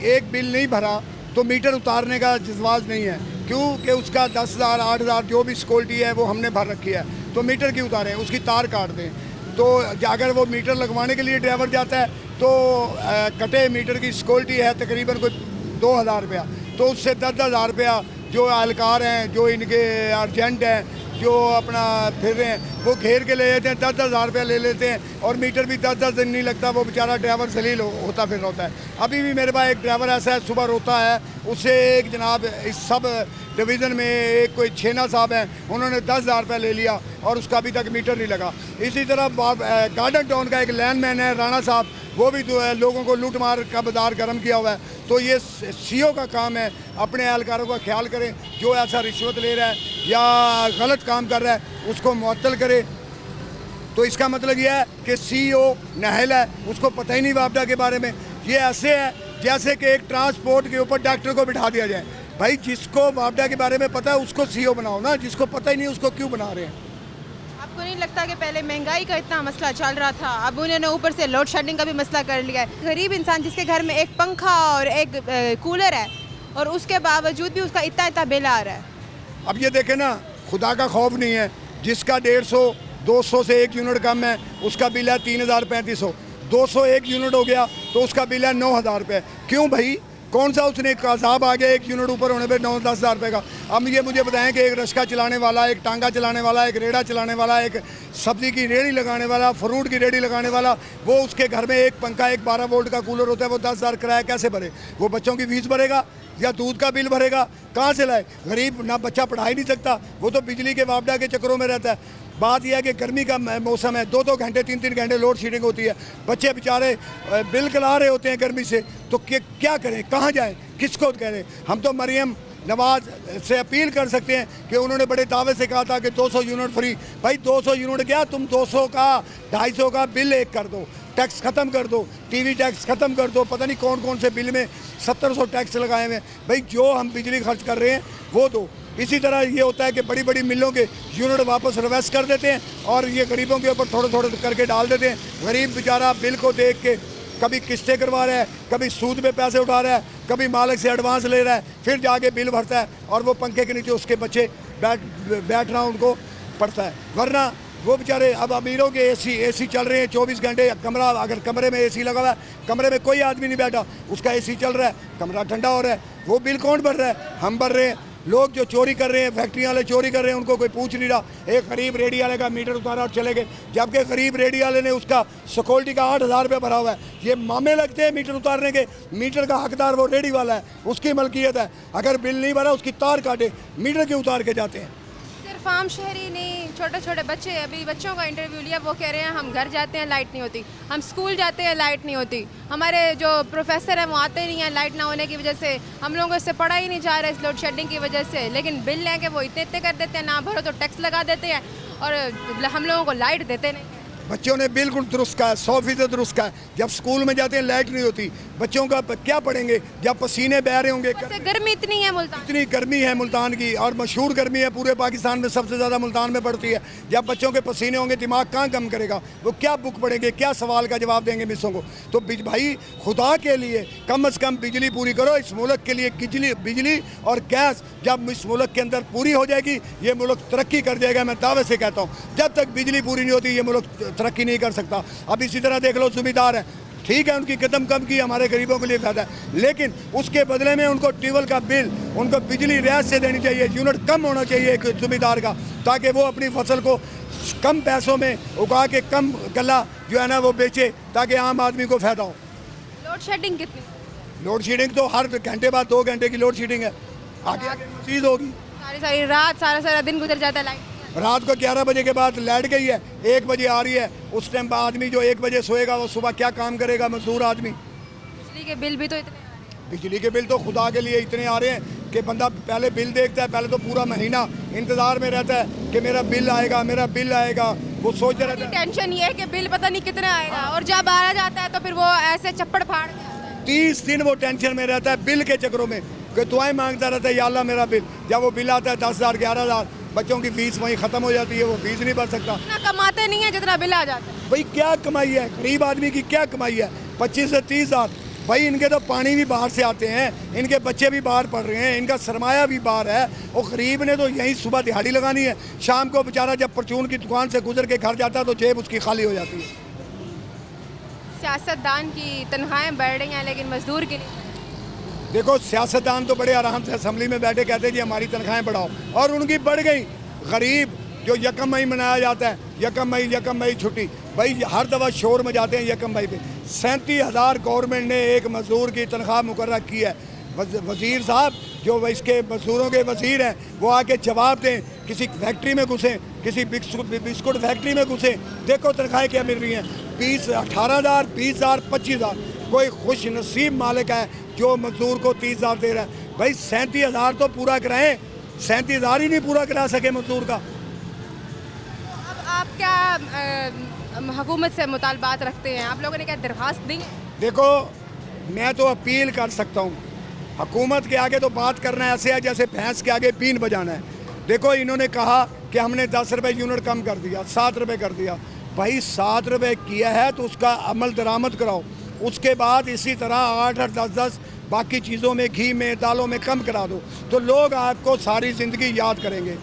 एक बिल नहीं भरा तो मीटर उतारने का जवाज़ नहीं है, क्योंकि उसका 10,000 8,000 जो भी सिक्योरिटी है वो हमने भर रखी है, तो मीटर क्यों उतारें, उसकी तार काट दें। तो अगर वो मीटर लगवाने के लिए ड्राइवर जाता है तो कटे मीटर की सिक्योरिटी है तकरीबन कोई 2,000 रुपया, तो उससे 10,000 रुपया जो एहलकार हैं, जो इनके अर्जेंट हैं, जो अपना फिर रहे हैं, वो घेर के ले लेते हैं, 10,000 रुपया ले लेते हैं और मीटर भी 10 दिन नहीं लगता, वो बेचारा ड्राइवर जलील होता फिर होता है। अभी भी मेरे पास एक ड्राइवर ऐसा है, सुबह रोता है, उससे एक जनाब इस सब डिवीज़न में एक कोई छेना साहब हैं, उन्होंने 10,000 रुपया ले लिया और उसका अभी तक मीटर नहीं लगा। इसी तरह गार्डन टाउन का एक लैंडमैन है राणा साहब, वो भी लोगों को लूट मार का बाजार गर्म किया हुआ है। तो ये CO का काम है, अपने एहलकारों का ख्याल करें, जो ऐसा रिश्वत ले रहा है या गलत काम कर रहा है उसको मुअत्तल करे। तो इसका मतलब यह है कि CO नाअहल है, उसको पता ही नहीं वापडा के बारे में। ये ऐसे है जैसे कि एक ट्रांसपोर्ट के ऊपर डॉक्टर को बिठा दिया जाए। भाई, जिसको वापडा के बारे में पता है उसको CO बनाओ ना, जिसको पता ही नहीं उसको क्यों बना रहे हैं। आपको नहीं लगता कि पहले महंगाई का इतना मसला चल रहा था, अब उन्होंने ऊपर से लोड शेडिंग का भी मसला कर लिया है? गरीब इंसान जिसके घर में एक पंखा और एक कूलर है और उसके बावजूद भी उसका इतना बिल आ रहा है। अब ये देखें ना, खुदा का खौफ नहीं है, जिसका 150 200 से 1 यूनिट कम है उसका बिल है 3,3500, 201 यूनिट हो गया तो उसका बिल है 9,000 रुपये। क्यों भाई, कौन सा उसने एक अजाब आ गया 1 यूनिट ऊपर होने पे 9-10 हज़ार रुपये का। अब ये मुझे बताएं कि एक रस्का चलाने वाला, एक टांगा चलाने वाला, एक रेड़ा चलाने वाला, एक सब्ज़ी की रेड़ी लगाने वाला, फ्रूट की रेड़ी लगाने वाला, वो उसके घर में एक पंखा, एक 12 वोल्ट का कूलर होता है, वो 10,000 किराया कैसे भरे? वो बच्चों की फीस भरेगा या दूध का बिल भरेगा? कहाँ से लाए? गरीब ना बच्चा पढ़ा ही नहीं सकता, वो तो बिजली के वापडा के चक्करों में रहता है। बात यह है कि गर्मी का मौसम है, 2-2 घंटे 3-3 घंटे लोड शेडिंग होती है, बच्चे बेचारे बिल्कुल आ रहे होते हैं गर्मी से, तो क्या करें, कहाँ जाएं, किसको करें? हम तो मरियम नवाज से अपील कर सकते हैं कि उन्होंने बड़े दावे से कहा था कि 200 यूनिट फ्री। भाई 200 यूनिट क्या, तुम 200 का 250 का बिल एक कर दो, टैक्स ख़त्म कर दो, TV टैक्स ख़त्म कर दो, पता नहीं कौन कौन से बिल में 1700 टैक्स लगाए हुए हैं। भाई जो हम बिजली खर्च कर रहे हैं वो दो। इसी तरह ये होता है कि बड़ी बड़ी मिलों के यूनिट वापस रिवर्स कर देते हैं और ये गरीबों के ऊपर थोड़े थोड़े करके डाल देते हैं। गरीब बेचारा बिल को देख के कभी किस्तें करवा रहा है, कभी सूद पे पैसे उठा रहा है, कभी मालिक से एडवांस ले रहा है, फिर जाके बिल भरता है और वो पंखे के नीचे उसके बच्चे बैठ रहा उनको पड़ता है। वरना वो बेचारे, अब अमीरों के AC चल रहे हैं 24 घंटे, कमरा अगर कमरे में AC लगा हुआ है, कमरे में कोई आदमी नहीं बैठा, उसका AC चल रहा है, कमरा ठंडा हो रहा है, वो बिल कौन भर रहा है? हम भर रहे हैं। लोग जो चोरी कर रहे हैं, फैक्ट्री वाले चोरी कर रहे हैं, उनको कोई पूछ नहीं रहा। एक गरीब रेडी वाले का मीटर उतारा और चले गए, जबकि गरीब रेडी वाले ने उसका सिक्योरिटी का 8,000 रुपये भरा हुआ है। ये मामे लगते हैं मीटर उतारने के। मीटर का हकदार वो रेडी वाला है, उसकी मलकियत है। अगर बिल नहीं भरा उसकी तार काटे, मीटर क्यों उतार के जाते हैं? सिर्फ आम शहरी नहीं, छोटे छोटे बच्चे, अभी बच्चों का इंटरव्यू लिया, वो कह रहे हैं हम घर जाते हैं लाइट नहीं होती, हम स्कूल जाते हैं लाइट नहीं होती, हमारे जो प्रोफेसर हैं वो आते नहीं हैं लाइट ना होने की वजह से, हम लोगों से पढ़ा ही नहीं जा रहा है इस लोड शेडिंग की वजह से। लेकिन बिल लेके वो इतने इतने कर देते हैं, ना भरो तो टैक्स लगा देते हैं और हम लोगों को लाइट देते नहीं। बच्चों ने बिल्कुल दुरुस्त कहा है, 100% दुरुस्त कहा है। जब स्कूल में जाते हैं लाइट नहीं होती, बच्चों का क्या पढ़ेंगे जब पसीने बह रहे होंगे? गर्मी इतनी है मुल्तान, इतनी गर्मी है मुल्तान की, और मशहूर गर्मी है पूरे पाकिस्तान में, सबसे ज़्यादा मुल्तान में पड़ती है। जब बच्चों के पसीने होंगे, दिमाग कहाँ काम करेगा? वो क्या बुक पढ़ेंगे, क्या सवाल का जवाब देंगे मिसों को? तो भाई खुदा के लिए कम से कम बिजली पूरी करो। इस मुल्क के लिए बिजली और गैस जब इस मुल्क के अंदर पूरी हो जाएगी, ये मुल्क तरक्की कर जाएगा। मैं दावे से कहता हूँ, जब तक बिजली पूरी नहीं होती ये मुल्क तरक्की नहीं कर सकता। अब इसी तरह देख लो, ज़मींदार है, ठीक है, उनकी कदम कम की, हमारे गरीबों के लिए फायदा है, लेकिन उसके बदले में उनको ट्यूबवेल का बिल, उनको बिजली रियायत से देनी चाहिए, यूनिट कम होना चाहिए एक ज़मींदार का, ताकि वो अपनी फसल को कम पैसों में उगा के कम गला जो है ना वो बेचे, ताकि आम आदमी को फ़ायदा हो। लोड शेडिंग कितनी? लोड शेडिंग तो हर घंटे बाद 2 घंटे की लोड शेडिंग है, आगे चीज़ होगी। सारी रात सारा दिन गुजर जाता है लाइट। रात को 11 बजे के बाद लाइट गई है, 1 बजे आ रही है, उस टाइम आदमी जो 1 बजे सोएगा वो सुबह क्या काम करेगा? मजदूर आदमी। बिजली के बिल भी तो इतने, बिजली के बिल तो खुदा के लिए इतने आ रहे हैं कि बंदा पहले बिल देखता है, पहले तो पूरा महीना इंतज़ार में रहता है कि मेरा बिल आएगा, मेरा बिल आएगा, वो सोचते रहता है। टेंशन ये है कि बिल पता नहीं कितना आएगा, और जब आ जाता है तो फिर वो ऐसे चप्पड़ फाड़ के आता है। 30 दिन वो टेंशन में रहता है बिल के चक्रों में, कि दुआएं मांगता रहता है, या अल्लाह मेरा बिल। जब वो बिल आता है 10,000 11,000, बच्चों की फीस वहीं ख़त्म हो जाती है, वो फीस नहीं भर सकता। इतना कमाते नहीं है जितना बिल आ जाता है। भाई क्या कमाई है गरीब आदमी की, क्या कमाई है? 25 से 30,000। भाई इनके तो पानी भी बाहर से आते हैं, इनके बच्चे भी बाहर पढ़ रहे हैं, इनका सरमाया भी बाहर है, और गरीब ने तो यहीं सुबह दिहाड़ी लगानी है, शाम को बेचारा जब परचून की दुकान से गुजर के घर जाता है तो जेब उसकी खाली हो जाती है। सियासतदान की तनख्वाहें बढ़ रही हैं लेकिन मजदूर की नहीं। देखो सियासतदान तो बड़े आराम से असम्बली में बैठे कहते हैं जी हमारी तनख्वाहें बढ़ाओ, और उनकी बढ़ गई। गरीब जो 1 मई मनाया जाता है, 1 मई छुट्टी, भाई हर दफ़ा शोर में जाते हैं 1 मई पे। 37,000 गवर्नमेंट ने एक मजदूर की तनख्वाह मुकर्रर की है। वज़ीर साहब जो इसके मजदूरों के वज़ीर हैं वो आके जवाब दें, किसी फैक्ट्री में घुसें, किसी बिस्कुट फैक्ट्री में घुसें, देखो तनख्वाहें क्या मिल रही हैं, 18,000, 20,000, 25,000। कोई खुश नसीब मालिक है जो मजदूर को 30,000 दे रहा है। भाई 37,000 तो पूरा कराएं, 37,000 ही नहीं पूरा करा सके मजदूर का। अब आप क्या हुकूमत से मुतालबात रखते हैं? आप लोगों ने क्या दरख्वास्त दी? देखो मैं तो अपील कर सकता हूँ, हुकूमत के आगे तो बात करना ऐसे है जैसे भैंस के आगे बीन बजाना है। देखो इन्होंने कहा कि हमने 10 रुपये यूनिट कम कर दिया, 7 रुपये कर दिया। भाई 7 रुपये किया है तो उसका अमल दरामद कराओ, उसके बाद इसी तरह 8-8, 10-10 बाकी चीज़ों में, घी में, दालों में कम करा दो, तो लोग आपको सारी ज़िंदगी याद करेंगे।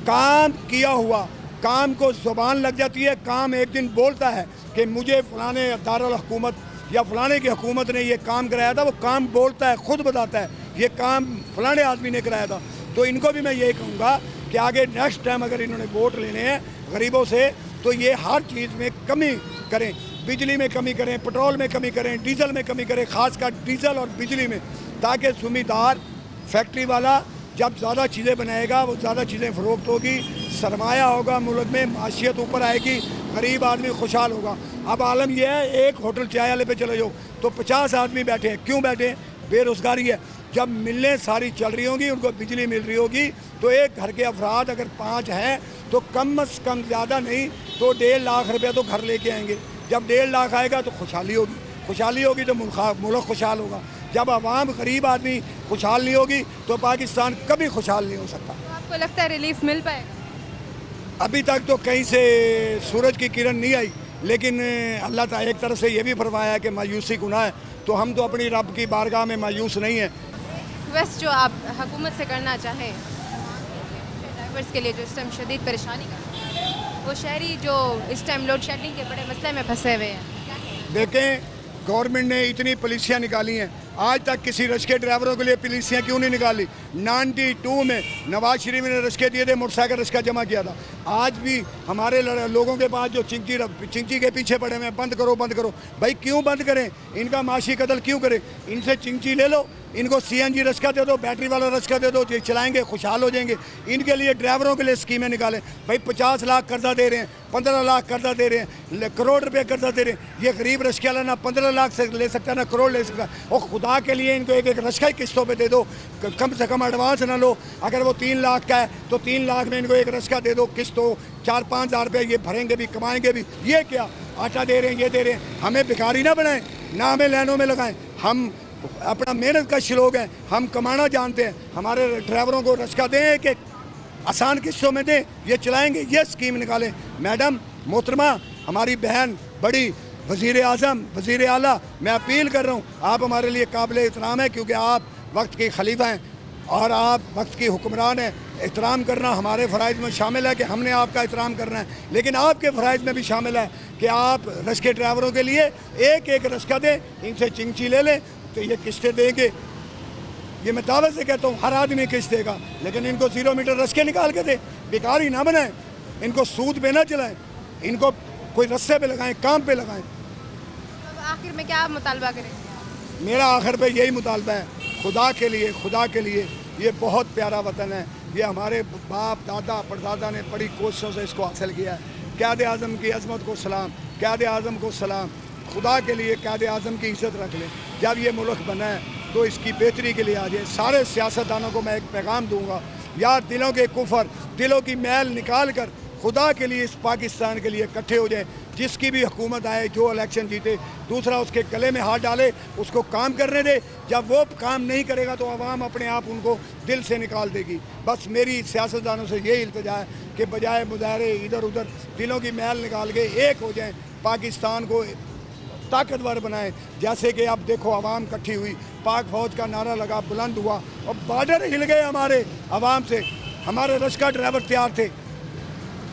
काम किया हुआ काम को ज़ुबान लग जाती है, काम एक दिन बोलता है कि मुझे फ़लाने दारुल हुकूमत या फ़लाने की हुकूमत ने ये काम कराया था, वो काम बोलता है, ख़ुद बताता है ये काम फ़लाने आदमी ने कराया था। तो इनको भी मैं ये कहूँगा कि आगे नेक्स्ट टाइम अगर इन्होंने वोट लेने हैं गरीबों से तो ये हर चीज़ में कमी करें, बिजली में कमी करें, पेट्रोल में कमी करें, डीजल में कमी करें, ख़ासकर डीजल और बिजली में, ताकि ज़मींदार फैक्ट्री वाला जब ज़्यादा चीज़ें बनाएगा वो ज़्यादा चीज़ें फ़रोख्त होगी, सरमाया होगा मुल्क में, माशियत ऊपर आएगी, गरीब आदमी खुशहाल होगा। अब आलम यह है, एक होटल चाय वाले पे चले जाओ तो 50 आदमी बैठे हैं, क्यों बैठे हैं? बेरोज़गारी है। जब मिलें सारी चल रही होंगी, उनको बिजली मिल रही होगी, तो एक घर के अफराद अगर 5 हैं तो कम से कम ज़्यादा नहीं तो 1.5 लाख रुपये तो घर लेके आएंगे। जब 1.5 लाख आएगा तो खुशहाली होगी, खुशहाली होगी तो मुल्क खुशहाल होगा। जब आवाम गरीब आदमी खुशहाल नहीं होगी तो पाकिस्तान कभी खुशहाल नहीं हो सकता। तो आपको लगता है रिलीफ मिल पाएगा? अभी तक तो कहीं से सूरज की किरण नहीं आई, लेकिन अल्लाह ताला एक तरफ से ये भी फरमाया है कि मायूसी गुनाह है, तो हम तो अपनी रब की बारगाह में मायूस नहीं है। रिक्वेस्ट जो आप हुकूमत से करना चाहें ड्राइवर्स के लिए जो इस टाइम शदीद परेशानी का, वो शहरी जो इस टाइम लोड शेडिंग के बड़े मसले में फंसे हुए हैं? देखें गवर्नमेंट ने इतनी पॉलिसियाँ निकाली हैं, आज तक किसी रिक्शे ड्राइवरों के लिए पुलिसियाँ क्यों नहीं निकाली? 92 में नवाज शरीफ ने रिक्शे दिए थे, मोटरसाइकिल रिक्शा जमा किया था। आज भी हमारे लोगों के पास जो चिंची के पीछे पड़े हुए, बंद करो बंद करो। भाई क्यों बंद करें? इनका माशी कत्ल क्यों करें? इनसे चिंची ले लो, इनको CNG रिक्शा दे दो, बैटरी वाला रिक्शा दे दो, ये चलाएंगे, खुशहाल हो जाएंगे। इनके लिए ड्राइवरों के लिए स्कीमें निकालें। भाई 50 लाख कर्जा दे रहे हैं, 15 लाख कर्जा दे रहे हैं, करोड़ रुपए कर्जा दे रहे हैं। ये गरीब रिक्शा वाला ना 15 लाख से ले सकता है ना करोड़ ले सकता है। और खुदा के लिए इनको एक एक रिक्शा ही किस्तों पे दे दो, कम से कम एडवांस ना लो। अगर वो 3 लाख का है तो 3 लाख में इनको एक रिक्शा दे दो, किस्तों 4-5 हज़ार रुपये ये भरेंगे भी, कमाएंगे भी। ये क्या आटा दे रहे हैं, ये दे रहे हैं। हमें भिखारी ना बनाएं, ना हमें लाइनों में लगाएं। हम अपना मेहनत का लोग हैं, हम कमाना जानते हैं। हमारे ड्राइवरों को रिक्शा दें, एक एक आसान किस्तों में दें, ये चलाएंगे। ये स्कीम निकालें। मैडम मोहतरमा, हमारी बहन बड़ी वज़ीर आज़म, वज़ीर आला, मैं अपील कर रहा हूँ, आप हमारे लिए काबिल एहतराम है, क्योंकि आप वक्त के खलीफा हैं और आप वक्त की हुक्मरान हैं। एहतराम करना हमारे फ़राइज़ में शामिल है कि हमने आपका एहतराम करना है, लेकिन आपके फ़राइज़ में भी शामिल है कि आप रिक्शे ड्राइवरों के लिए एक एक रिक्शा दें, इनसे चिंची ले लें तो ये किस्तें देंगे। ये मैं दावे से कहता हूँ, हर आदमी किस्त देगा, लेकिन इनको 0 मीटर रिक्शे निकाल के दे। बेकारी ना बनाएं, इनको सूद पे ना चलाएं, इनको कोई रस्से पे लगाएं, काम पे लगाएं। अब आखिर में क्या मुतालबा करें? मेरा आखिर पे यही मुतालबा है, खुदा के लिए, खुदा के लिए, ये बहुत प्यारा वतन है। ये हमारे बाप दादा परदादा ने बड़ी कोशिशों से इसको हासिल किया है। क़यादे आज़म की अज़मत को सलाम, क़यादे आज़म को सलाम। खुदा के लिए क़यादे आज़म की इज़्ज़त रख लें। जब ये मुल्क बना है तो इसकी बेहतरी के लिए आ जाए। सारे सियासतदानों को मैं एक पैगाम दूंगा, यार दिलों के कुफर, दिलों की मैल निकाल कर खुदा के लिए इस पाकिस्तान के लिए इकट्ठे हो जाए। जिसकी भी हुकूमत आए, जो इलेक्शन जीते, दूसरा उसके गले में हाथ डाले, उसको काम करने दे। जब वो काम नहीं करेगा तो आवाम अपने आप उनको दिल से निकाल देगी। बस मेरी सियासतदानों से यही इल्तिजा है कि बजाय मुजाहरे इधर उधर, दिलों की मैल निकाल के एक हो जाएं, पाकिस्तान को ताकतवर बनाएं। जैसे कि अब देखो आवाम इकट्ठी हुई, पाक फौज का नारा लगा, बुलंद हुआ और बॉर्डर हिल गए हमारे आवाम से। हमारे रिक्शा ड्राइवर तैयार थे,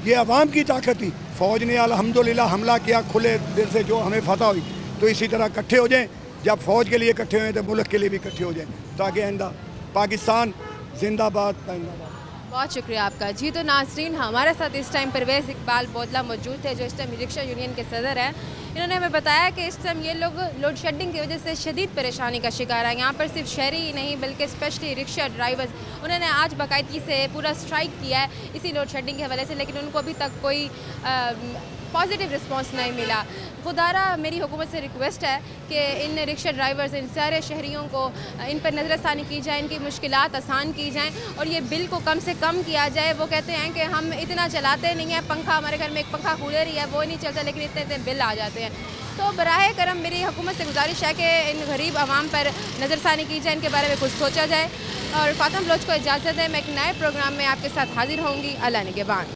ये आवाम की ताकत थी। फ़ौज ने अल्हम्दुलिल्लाह हमला किया खुले दिल से, जो हमें फतह हुई। तो इसी तरह इकट्ठे हो जाएं। जब फ़ौज के लिए इकट्ठे हुए तो मुल्क के लिए भी इकट्ठे हो जाएं, ताकि आइंदा पाकिस्तान जिंदाबाद जिंदाबाद। बहुत शुक्रिया आपका जी। तो नाज़रीन, हमारे साथ इस टाइम परवेज़ इकबाल बोदला मौजूद थे, जो इस टाइम रिक्शा यूनियन के सदर हैं। इन्होंने हमें बताया कि इस टाइम ये लोग लोड शेडिंग की वजह से शदीद परेशानी का शिकार है। यहाँ पर सिर्फ शहरी ही नहीं बल्कि स्पेशली रिक्शा ड्राइवर्स, उन्होंने आज बाकायदगी से पूरा स्ट्राइक किया है इसी लोड शेडिंग के हवाले से, लेकिन उनको अभी तक कोई पॉजिटिव रिस्पांस नहीं मिला। खुदारा मेरी हुकूमत से रिक्वेस्ट है कि इन रिक्शा ड्राइवर्स, इन सारे शहरियों को इन पर नज़रसानी की जाए, इनकी मुश्किलात आसान की जाएँ और ये बिल को कम से कम किया जाए। वो कहते हैं कि हम इतना चलाते नहीं हैं, पंखा हमारे घर में एक पंखा कूलर ही है, वो नहीं चलता, लेकिन इतने इतने बिल आ जाते हैं। तो बराह करम मेरी हुकूमत से गुजारिश है कि इन गरीब आवाम पर नज़रसानी की जाए, इनके बारे में कुछ सोचा जाए। और फातिमा बलोच को इजाज़त है, मैं एक नए प्रोग्राम में आपके साथ हाजिर होंगी। अल्लाह निगहबान।